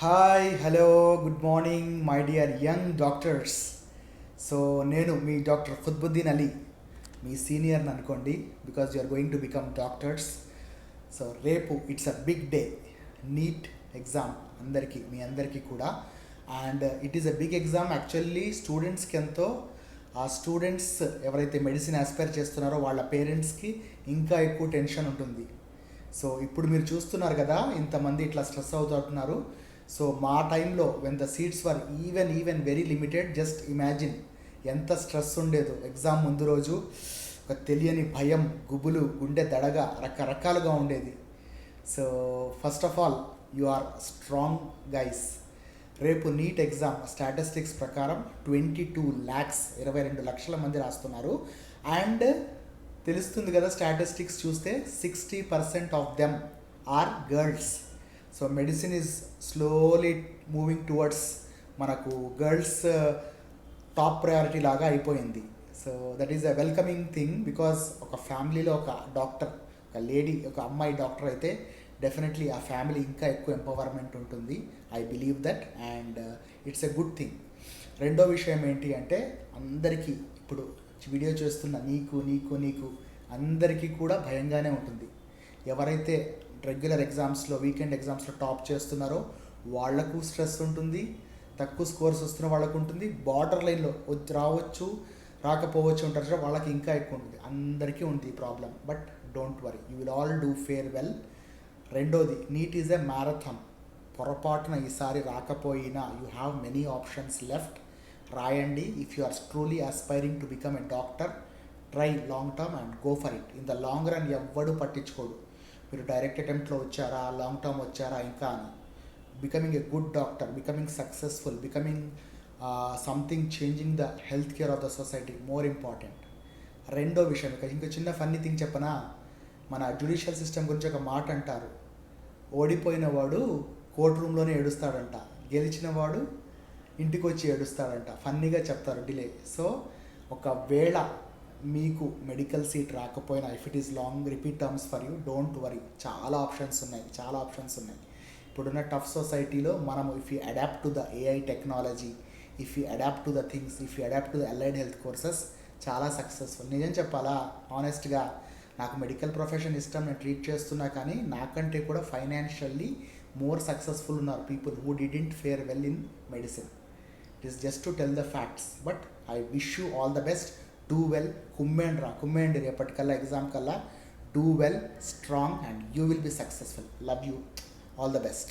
Hi hello good morning my dear young doctors. So నేను మీ doctor Qutbuddin Ali, మీ సీనియర్ని అనుకోండి, because you are going to become doctors. So రేపు it's a big day, NEET exam అందరికీ, మీ అందరికీ కూడా. And it is a big exam actually స్టూడెంట్స్కి ఎంతో. ఆ స్టూడెంట్స్ ఎవరైతే మెడిసిన్ ఆస్పైర్ చేస్తున్నారో వాళ్ళ పేరెంట్స్కి ఇంకా ఎక్కువ టెన్షన్ ఉంటుంది. సో ఇప్పుడు మీరు చూస్తున్నారు కదా, ఇంతమంది ఇట్లా స్ట్రెస్ అవుతున్నారు. సో మా టైంలో when the seats were even very limited, just imagine ఎంత స్ట్రెస్ ఉండేదో ఎగ్జామ్ ముందు రోజు. ఒక తెలియని భయం, గుబులు, గుండె దడగా రకరకాలుగా ఉండేది. So first of all you are strong guys. రేపు నీట్ ఎగ్జామ్ స్టాటిస్టిక్స్ ప్రకారం 22 lakhs 22 లక్షల మంది రాస్తున్నారు. అండ్ తెలుస్తుంది కదా, స్టాటిస్టిక్స్ చూస్తే 60% of them are girls. So medicine is slowly moving towards మనకు గర్ల్స్ టాప్ ప్రయారిటీ లాగా అయిపోయింది. So that is a welcoming thing, because ఒక ఫ్యామిలీలో ఒక డాక్టర్, ఒక లేడీ, ఒక అమ్మాయి డాక్టర్ అయితే డెఫినెట్లీ ఆ ఫ్యామిలీ ఇంకా ఎక్కువ ఎంపవర్మెంట్ ఉంటుంది. I believe that, and it's a good thing. రెండో విషయం ఏంటి అంటే, అందరికీ ఇప్పుడు వీడియో చేస్తున్న నీకు నీకు నీకు అందరికీ కూడా భయంగానే ఉంటుంది. ఎవరైతే రెగ్యులర్ ఎగ్జామ్స్లో, వీకెండ్ ఎగ్జామ్స్లో టాప్ చేస్తున్నారో వాళ్లకు స్ట్రెస్ ఉంటుంది, తక్కువ స్కోర్స్ వస్తున్న వాళ్ళకు ఉంటుంది, బార్డర్ లైన్లో రావచ్చు రాకపోవచ్చు ఉంటారు వాళ్ళకి ఇంకా ఎక్కువ ఉంటుంది. అందరికీ ఉంది ఈ problem, but don't worry, you will all do fare well. రెండోది, నీట్ ఈజ్ ఎ మ్యారథాన్. పొరపాటున ఈసారి రాకపోయినా you have many options left. రాయండి. If you are truly aspiring to become a doctor, try long term and go for it. In the long run ఎవ్వడు పట్టించుకోడు మీరు direct అటెంప్ట్లో వచ్చారా, long term వచ్చారా ఇంకా అని. Becoming a good doctor, becoming successful, becoming something changing the health care of the society more important. రెండో విషయం, ఇంకా చిన్న ఫన్నీ థింగ్ చెప్పనా, మన జ్యుడిషియల్ సిస్టమ్ గురించి ఒక మాట అంటారు, ఓడిపోయిన వాడు కోర్ట్ రూమ్లోనే ఏడుస్తాడంట, గెలిచిన వాడు ఇంటికి వచ్చి ఏడుస్తాడంట. ఫన్నీగా చెప్తారు డిలే. సో ఒకవేళ మీకు మెడికల్ సీట్ రాకపోయినా, if it is long repeat terms for you, don't worry, చాలా ఆప్షన్స్ ఉన్నాయి. ఇప్పుడున్న టఫ్ సొసైటీలో మనం if you adapt to the AI technology, if you adapt to the things, if you adapt to the allied health courses, చాలా successful. నిజం చెప్పాలా, ఆనెస్ట్గా నాకు medical profession ఇష్టం, నేను ట్రీట్ చేస్తున్నా, కానీ నాకంటే కూడా ఫైనాన్షియల్లీ మోర్ సక్సెస్ఫుల్ ఉన్నారు people who didn't fare well in medicine. It is just to tell the facts, but I wish you all the best. Do well. కుమ్మేండి రేపటికల్లా ఎగ్జామ్ కల్లా. Do well, strong, and you will be successful. Love you. All the best.